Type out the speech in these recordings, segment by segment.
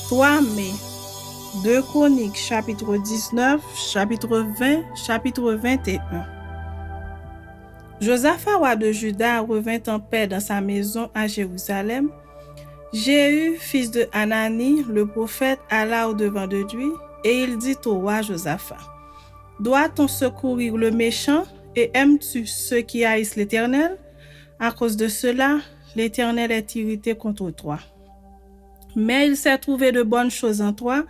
3 mai, 2 Chroniques, chapitre 19, chapitre 20, chapitre 21. Josaphat, roi de Juda, revint en paix dans sa maison à Jérusalem. Jéhu, fils de Hanani, le prophète, alla au-devant de lui, et il dit au roi Josaphat: Doit-on secourir le méchant, et aimes-tu ceux qui haïssent l'Éternel? À cause de cela, l'Éternel est irrité contre toi. Mais il s'est trouvé de bonnes choses en toi,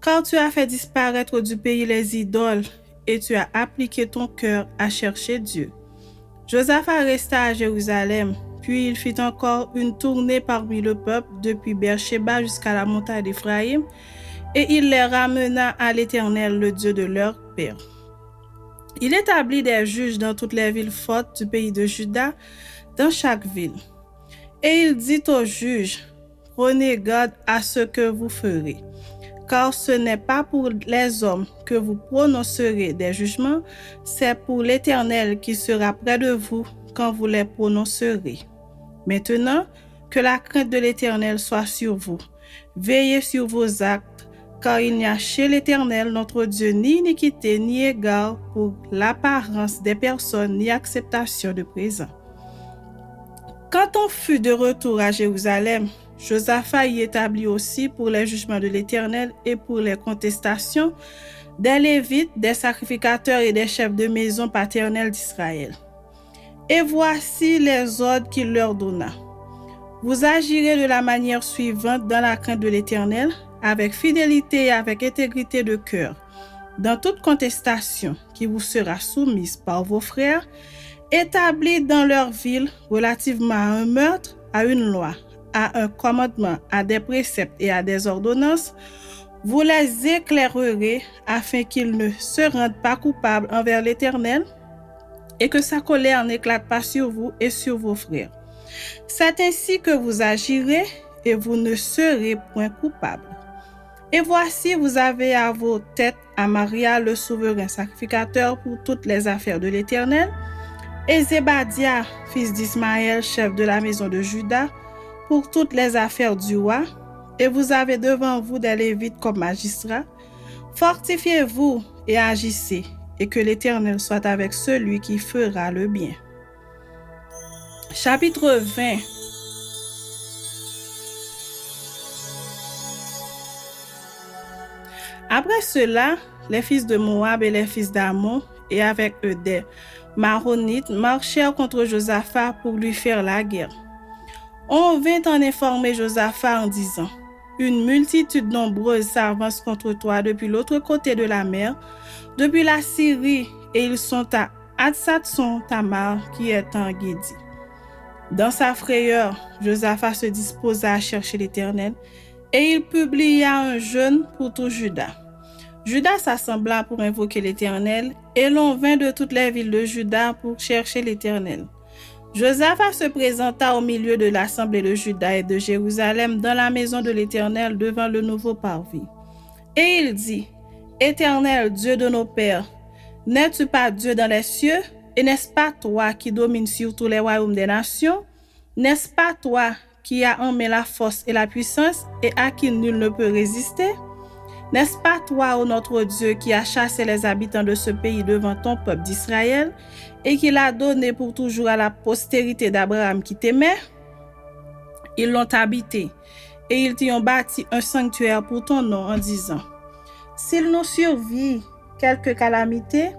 car tu as fait disparaître du pays les idoles, et tu as appliqué ton cœur à chercher Dieu. Josaphat resta à Jérusalem, puis il fit encore une tournée parmi le peuple, depuis Beersheba jusqu'à la montagne d'Éphraïm, et il les ramena à l'Éternel, le Dieu de leur père. Il établit des juges dans toutes les villes fortes du pays de Juda, dans chaque ville. Et il dit aux juges: Prenez garde à ce que vous ferez, car ce n'est pas pour les hommes que vous prononcerez des jugements, c'est pour l'Éternel qui sera près de vous quand vous les prononcerez. Maintenant, que la crainte de l'Éternel soit sur vous. Veillez sur vos actes, car il n'y a chez l'Éternel notre Dieu ni iniquité ni égard pour l'apparence des personnes ni acceptation de présent. Quand on fut de retour à Jérusalem, Josaphat y établit aussi pour les jugements de l'Éternel et pour les contestations des Lévites, des sacrificateurs et des chefs de maison paternelle d'Israël. Et voici les ordres qu'il leur donna. Vous agirez de la manière suivante dans la crainte de l'Éternel, avec fidélité et avec intégrité de cœur, dans toute contestation qui vous sera soumise par vos frères, établis dans leur ville relativement à un meurtre, à une loi, à un commandement, à des préceptes et à des ordonnances, vous les éclairerez afin qu'ils ne se rendent pas coupables envers l'Éternel et que sa colère n'éclate pas sur vous et sur vos frères. C'est ainsi que vous agirez et vous ne serez point coupables. Et voici, vous avez à vos têtes Amaria, le souverain sacrificateur pour toutes les affaires de l'Éternel, et Zébadia, fils d'Ismaël, chef de la maison de Juda, pour toutes les affaires du roi, et vous avez devant vous des Lévites comme magistrats. Fortifiez-vous et agissez, et que l'Éternel soit avec celui qui fera le bien. Chapitre 20. Après cela, les fils de Moab et les fils d'Ammon, et avec eux des Maronites, marchèrent contre Josaphat pour lui faire la guerre. On vint en informer Josaphat en disant: Une multitude nombreuse s'avance contre toi depuis l'autre côté de la mer, depuis la Syrie, et ils sont à Hatsatson Tamar, qui est en Guédi. Dans sa frayeur, Josaphat se disposa à chercher l'Éternel, et il publia un jeûne pour tout Juda. Juda s'assembla pour invoquer l'Éternel, et l'on vint de toutes les villes de Juda pour chercher l'Éternel. Josaphat se présenta au milieu de l'assemblée de Juda et de Jérusalem dans la maison de l'Éternel devant le nouveau parvis. Et il dit: Éternel, Dieu de nos pères, n'es-tu pas Dieu dans les cieux? Et n'est-ce pas toi qui domines sur tous les royaumes des nations? N'est-ce pas toi qui as en main la force et la puissance et à qui nul ne peut résister? N'est-ce pas toi, ô notre Dieu, qui as chassé les habitants de ce pays devant ton peuple d'Israël et qui l'a donné pour toujours à la postérité d'Abraham qui t'aimait? Ils l'ont habité et ils t'y ont bâti un sanctuaire pour ton nom en disant: S'il nous survit quelque calamité,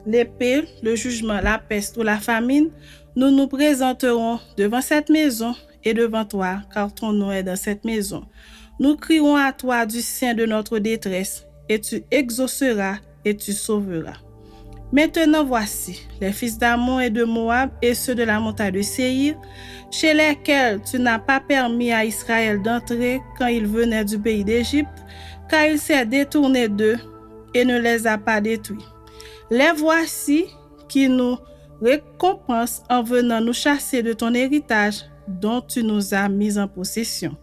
l'épée, le jugement, la peste ou la famine, nous nous présenterons devant cette maison et devant toi, car ton nom est dans cette maison. Nous crierons à toi du sein de notre détresse, et tu exauceras et tu sauveras. Maintenant voici, les fils d'Ammon et de Moab et ceux de la montagne de Séhir, chez lesquels tu n'as pas permis à Israël d'entrer quand il venait du pays d'Égypte, car il s'est détourné d'eux et ne les a pas détruits. Les voici qui nous récompensent en venant nous chasser de ton héritage dont tu nous as mis en possession.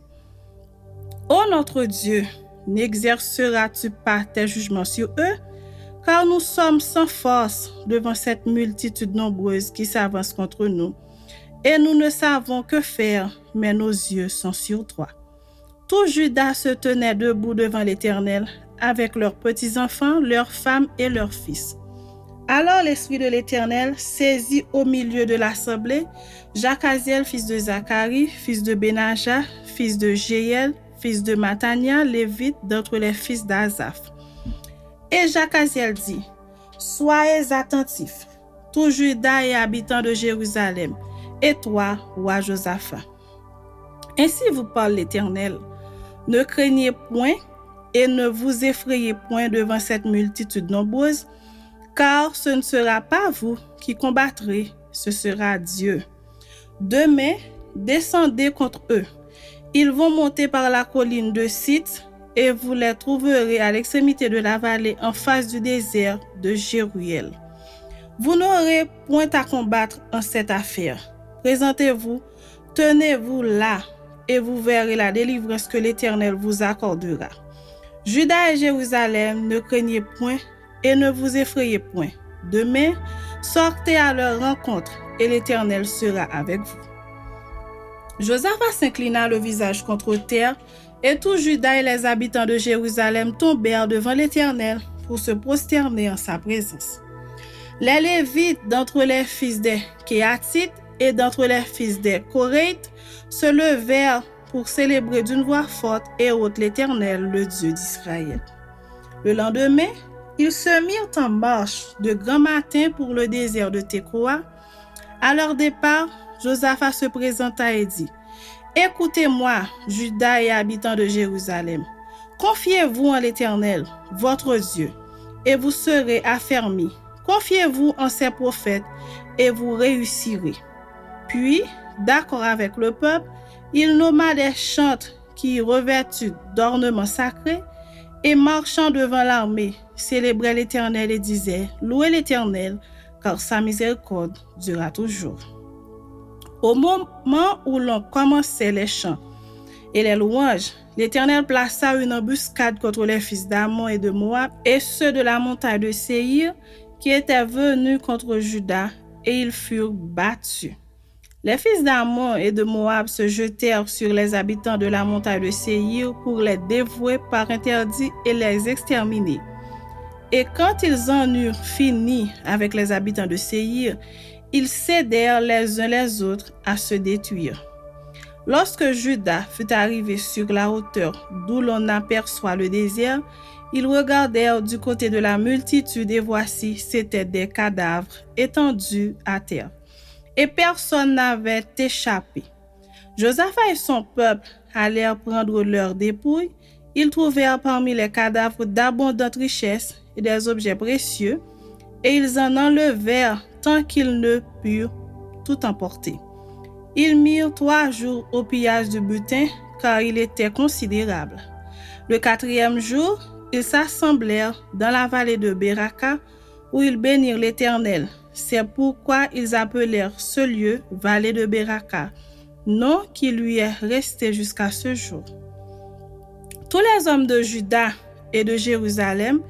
Ô notre Dieu, n'exerceras-tu pas tes jugements sur eux? Car nous sommes sans force devant cette multitude nombreuse qui s'avance contre nous, et nous ne savons que faire, mais nos yeux sont sur toi. Tout Juda se tenait debout devant l'Éternel, avec leurs petits-enfants, leurs femmes et leurs fils. Alors l'Esprit de l'Éternel saisit au milieu de l'assemblée Jacaziel, fils de Zacharie, fils de Benaja, fils de Jéiel, fils de Matania, lévite d'entre les fils d'Asaph. Et Jacaziel dit, « Soyez attentifs, tout Juda et habitants de Jérusalem, et toi, roi Josaphat. Ainsi vous parle l'Éternel. Ne craignez point et ne vous effrayez point devant cette multitude nombreuse, car ce ne sera pas vous qui combattrez, ce sera Dieu. Demain, descendez contre eux. Ils vont monter par la colline de Sitz, et vous les trouverez à l'extrémité de la vallée en face du désert de Jéruel. Vous n'aurez point à combattre en cette affaire. Présentez-vous, tenez-vous là, et vous verrez la délivrance que l'Éternel vous accordera. Juda et Jérusalem, ne craignez point et ne vous effrayez point. Demain, sortez à leur rencontre, et l'Éternel sera avec vous. Josaphat s'inclina le visage contre terre, et tout Juda et les habitants de Jérusalem tombèrent devant l'Éternel pour se prosterner en sa présence. Les Lévites d'entre les fils des Kéatites et d'entre les fils des Koraïtes se levèrent pour célébrer d'une voix forte et haute l'Éternel, le Dieu d'Israël. Le lendemain, ils se mirent en marche de grand matin pour le désert de Tekoa. À leur départ, Josaphat se présenta et dit, « Écoutez-moi, Juda et habitants de Jérusalem. Confiez-vous en l'Éternel, votre Dieu, et vous serez affermis. Confiez-vous en ses prophètes, et vous réussirez. » Puis, d'accord avec le peuple, il nomma des chantres qui, revêtus d'ornements sacrés et marchant devant l'armée, célébraient l'Éternel et disaient, « Louez l'Éternel, car sa miséricorde durera toujours. » Au moment où l'on commençait les chants et les louanges, l'Éternel plaça une embuscade contre les fils d'Ammon et de Moab et ceux de la montagne de Séhir qui étaient venus contre Juda, et ils furent battus. Les fils d'Ammon et de Moab se jetèrent sur les habitants de la montagne de Séhir pour les dévouer par interdit et les exterminer. Et quand ils en eurent fini avec les habitants de Séhir, ils s'aidèrent les uns les autres à se détruire. Lorsque Juda fut arrivé sur la hauteur d'où l'on aperçoit le désert, ils regardèrent du côté de la multitude et voici, c'étaient des cadavres étendus à terre. Et personne n'avait échappé. Josaphat et son peuple allèrent prendre leurs dépouilles. Ils trouvèrent parmi les cadavres d'abondantes richesses et des objets précieux, et ils en enlevèrent tant qu'ils ne purent tout emporter. Ils mirent 3 jours au pillage du butin, car il était considérable. Le 4e jour, ils s'assemblèrent dans la vallée de Beraka, où ils bénirent l'Éternel. C'est pourquoi ils appelèrent ce lieu vallée de Beraka, nom qui lui est resté jusqu'à ce jour. Tous les hommes de Juda et de Jérusalem,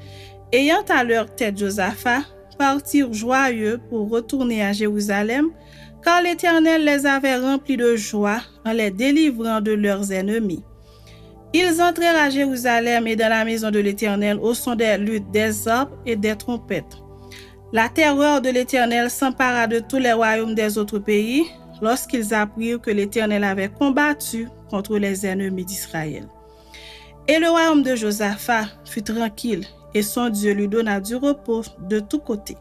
ayant à leur tête Josaphat, partirent joyeux pour retourner à Jérusalem, car l'Éternel les avait remplis de joie en les délivrant de leurs ennemis. Ils entrèrent à Jérusalem et dans la maison de l'Éternel au son des luttes, des harpes et des trompettes. La terreur de l'Éternel s'empara de tous les royaumes des autres pays lorsqu'ils apprirent que l'Éternel avait combattu contre les ennemis d'Israël. Et le royaume de Josaphat fut tranquille, et son Dieu lui donna du repos de tous côtés.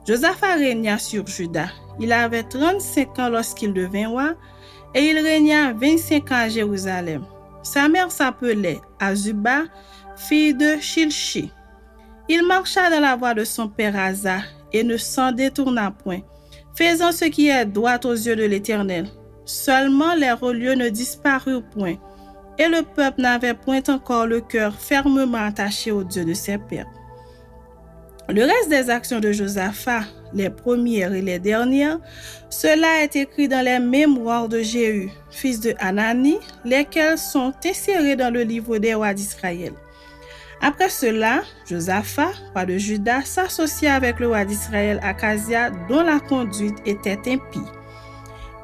Josaphat régna sur Juda. Il avait 35 ans lorsqu'il devint roi, et il régna 25 ans à Jérusalem. Sa mère s'appelait Azuba, fille de Shilchi. Il marcha dans la voie de son père Asa et ne s'en détourna point, faisant ce qui est droit aux yeux de l'Éternel. Seulement les relieux ne disparurent point, et le peuple n'avait point encore le cœur fermement attaché au Dieu de ses pères. Le reste des actions de Josaphat, les premières et les dernières, cela est écrit dans les mémoires de Jéhu, fils de Hanani, lesquels sont insérés dans le livre des rois d'Israël. Après cela, Josaphat, roi de Juda, s'associa avec le roi d'Israël Akazia, dont la conduite était impie.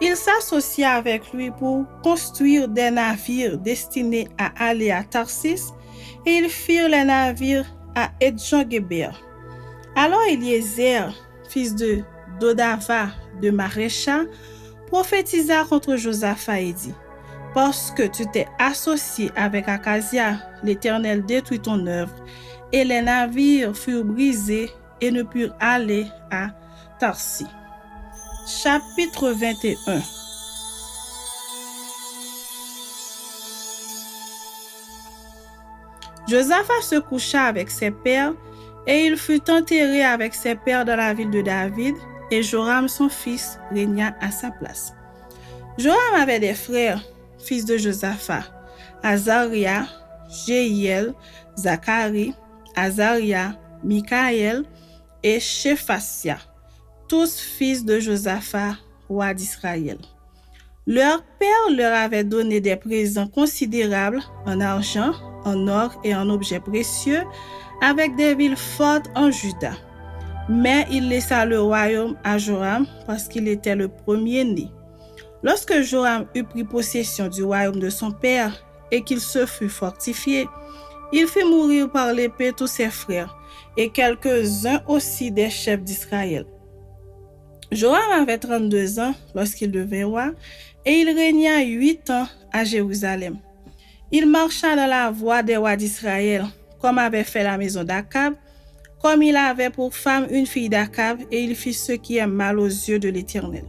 Il s'associa avec lui pour construire des navires destinés à aller à Tarsis et ils firent les navires à Edjon-Guéber. Alors Eliezer, fils de Dodava de Marécha, prophétisa contre Josaphat et dit: parce que tu t'es associé avec Akazia, l'Éternel détruit ton œuvre, et les navires furent brisés et ne purent aller à Tarsis. Chapitre 21. Josaphat se coucha avec ses pères, et il fut enterré avec ses pères dans la ville de David, et Joram son fils régna à sa place. Joram avait des frères, fils de Josaphat: Azaria, Jéhiel, Zacharie, Azaria, Mikaël et Shephasia, tous fils de Josaphat, roi d'Israël. Leur père leur avait donné des présents considérables en argent, en or et en objets précieux, avec des villes fortes en Juda. Mais il laissa le royaume à Joram parce qu'il était le premier-né. Lorsque Joram eut pris possession du royaume de son père et qu'il se fut fortifié, il fit mourir par l'épée tous ses frères et quelques-uns aussi des chefs d'Israël. Joram avait 32 ans lorsqu'il devint roi et il régna 8 ans à Jérusalem. Il marcha dans la voie des rois d'Israël, comme avait fait la maison d'Akab, comme il avait pour femme une fille d'Akab, et il fit ce qui est mal aux yeux de l'Éternel.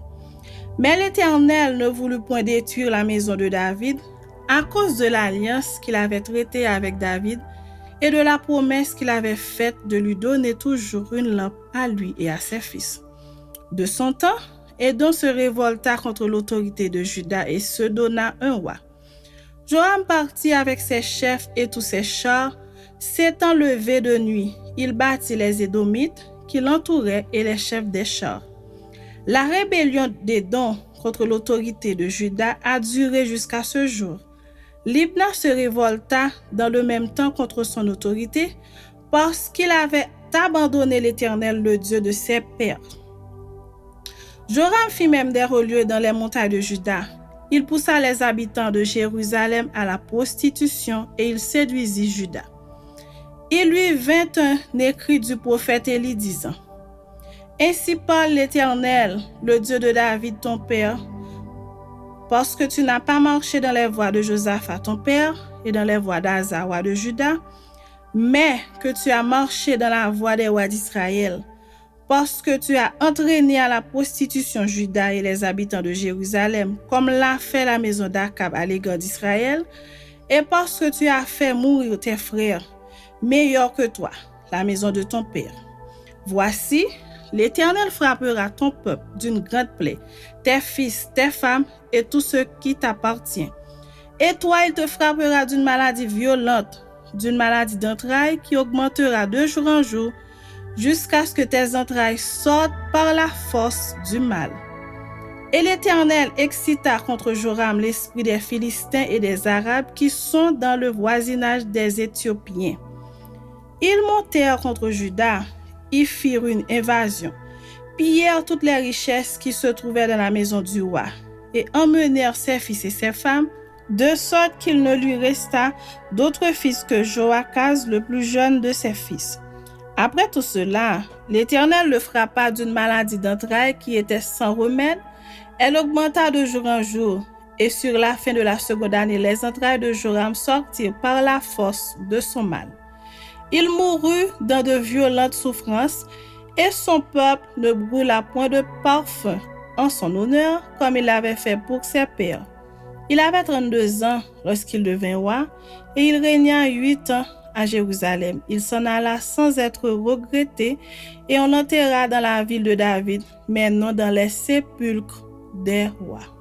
Mais l'Éternel ne voulut point détruire la maison de David à cause de l'alliance qu'il avait traitée avec David et de la promesse qu'il avait faite de lui donner toujours une lampe à lui et à ses fils. De son temps, Édom se révolta contre l'autorité de Juda et se donna un roi. Joram partit avec ses chefs et tous ses chars. S'étant levé de nuit, il battit les Édomites qui l'entouraient et les chefs des chars. La rébellion d'Édom contre l'autorité de Juda a duré jusqu'à ce jour. Libna se révolta dans le même temps contre son autorité parce qu'il avait abandonné l'Éternel, le Dieu de ses pères. Joram fit même des relieux dans les montagnes de Juda. Il poussa les habitants de Jérusalem à la prostitution et il séduisit Juda. Il lui vint un écrit du prophète Élie disant: ainsi parle l'Éternel, le Dieu de David ton père, parce que tu n'as pas marché dans les voies de Josaphat ton père et dans les voies d'Asa, roi de Juda, mais que tu as marché dans la voie des rois d'Israël, parce que tu as entraîné à la prostitution Juda et les habitants de Jérusalem, comme l'a fait la maison d'Akab à l'égard d'Israël, et parce que tu as fait mourir tes frères, meilleurs que toi, la maison de ton père. Voici, l'Éternel frappera ton peuple d'une grande plaie, tes fils, tes femmes et tout ce qui t'appartient. Et toi, il te frappera d'une maladie violente, d'une maladie d'entrailles qui augmentera de jour en jour, jusqu'à ce que tes entrailles sortent par la force du mal. Et l'Éternel excita contre Joram l'esprit des Philistins et des Arabes qui sont dans le voisinage des Éthiopiens. Ils montèrent contre Juda, y firent une invasion, pillèrent toutes les richesses qui se trouvaient dans la maison du roi, et emmenèrent ses fils et ses femmes, de sorte qu'il ne lui resta d'autre fils que Joachaz, le plus jeune de ses fils. Après tout cela, l'Éternel le frappa d'une maladie d'entrailles qui était sans remède. Elle augmenta de jour en jour, et sur la fin de la seconde année, les entrailles de Joram sortirent par la force de son mal. Il mourut dans de violentes souffrances, et son peuple ne brûla point de parfum en son honneur, comme il l'avait fait pour ses pères. Il avait 32 ans lorsqu'il devint roi, et il régna 8 ans à Jérusalem. Il s'en alla sans être regretté, et on l'enterra dans la ville de David, mais non dans les sépulcres des rois.